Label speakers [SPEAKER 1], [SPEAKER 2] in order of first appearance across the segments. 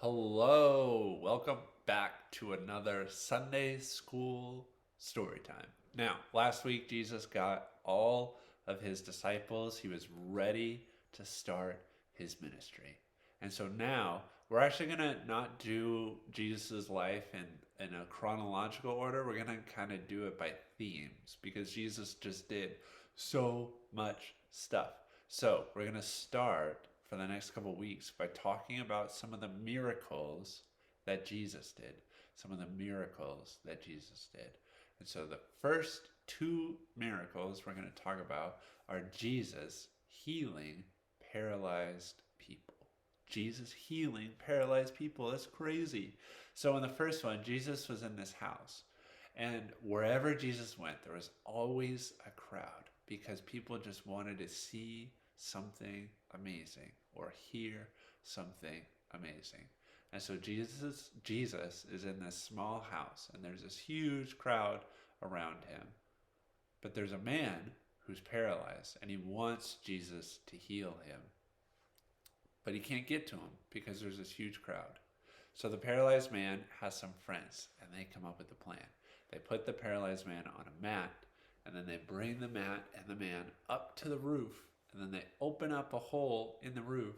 [SPEAKER 1] Hello, welcome back to another Sunday school story time. Now, last week Jesus got all of his disciples. He was ready to start his ministry. And so now we're actually going to not do Jesus' life in a chronological order. We're going to kind of do it by themes because Jesus just did so much stuff. So we're going to start for the next couple of weeks by talking about some of the miracles that Jesus did. Some of the miracles that Jesus did. And so the first two miracles we're going to talk about are Jesus healing paralyzed people. Jesus healing paralyzed people. That's crazy. So in the first one, Jesus was in this house. And wherever Jesus went, there was always a crowd because people just wanted to see something amazing or hear something amazing. And so Jesus is in this small house and there's this huge crowd around him. But there's a man who's paralyzed and he wants Jesus to heal him. But he can't get to him because there's this huge crowd. So the paralyzed man has some friends and they come up with a plan. They put the paralyzed man on a mat and then they bring the mat and the man up to the roof. And then they open up a hole in the roof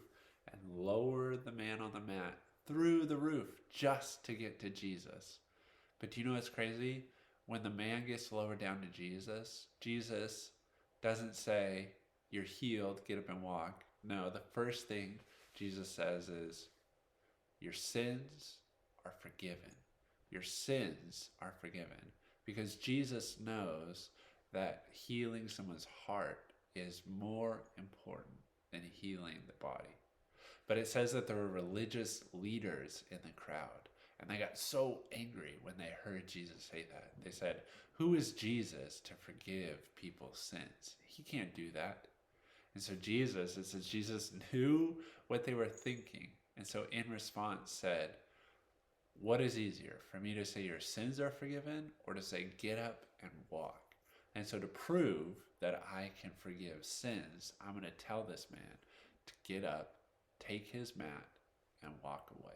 [SPEAKER 1] and lower the man on the mat through the roof just to get to Jesus. But do you know what's crazy? When the man gets lowered down to Jesus, Jesus doesn't say, "You're healed, get up and walk." No, the first thing Jesus says is, "Your sins are forgiven." Your sins are forgiven. Because Jesus knows that healing someone's heart is more important than healing the body. But it says that there were religious leaders in the crowd, and they got so angry when they heard Jesus say that. They said, "Who is Jesus to forgive people's sins? He can't do that." And so Jesus knew what they were thinking, and so in response said, "What is easier, for me to say your sins are forgiven or to say get up and walk?" And so to prove that I can forgive sins, I'm going to tell this man to get up, take his mat, and walk away.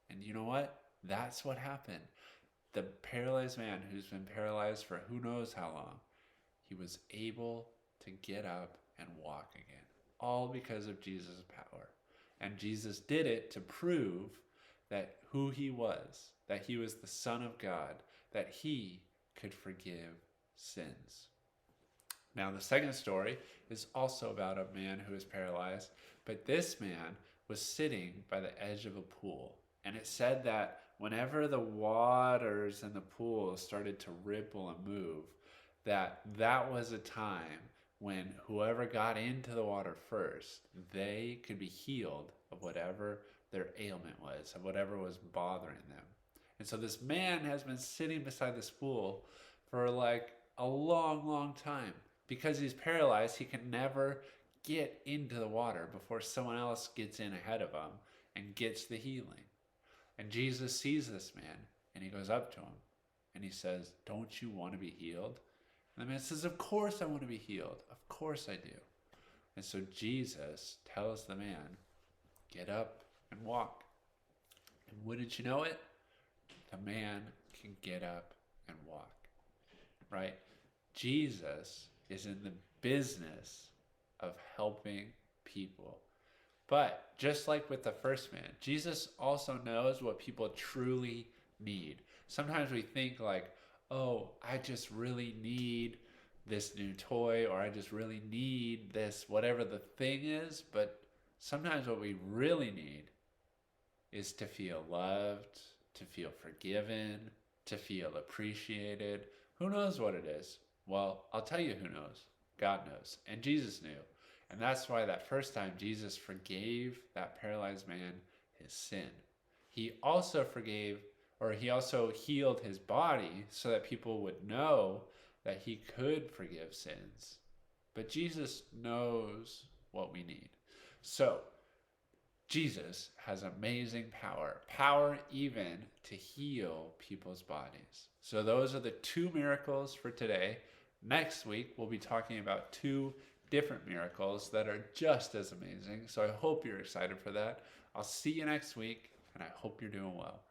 [SPEAKER 1] And you know what? That's what happened. The paralyzed man who's been paralyzed for who knows how long, he was able to get up and walk again. All because of Jesus' power. And Jesus did it to prove that who he was, that he was the Son of God, that he could forgive sins. Now, the second story is also about a man who is paralyzed, but this man was sitting by the edge of a pool. And it said that whenever the waters in the pool started to ripple and move, that was a time when whoever got into the water first, they could be healed of whatever their ailment was, of whatever was bothering them. And so this man has been sitting beside this pool for like a long, long time. Because he's paralyzed, he can never get into the water before someone else gets in ahead of him and gets the healing. And Jesus sees this man and he goes up to him and he says, "Don't you want to be healed?" And the man says, "Of course I want to be healed. Of course I do." And so Jesus tells the man, "Get up and walk." And wouldn't you know it? The man can get up and walk, right? Jesus is in the business of helping people. But just like with the first man, Jesus also knows what people truly need. Sometimes we think like, "Oh, I just really need this new toy," or "I just really need this," whatever the thing is. But sometimes what we really need is to feel loved, to feel forgiven, to feel appreciated. Who knows what it is? Well, I'll tell you who knows. God knows. And Jesus knew. And that's why that first time Jesus forgave that paralyzed man his sin. He also healed his body so that people would know that he could forgive sins. But Jesus knows what we need. So, Jesus has amazing power even to heal people's bodies. So those are the two miracles for today. Next week, we'll be talking about two different miracles that are just as amazing. So I hope you're excited for that. I'll see you next week. and I hope you're doing well.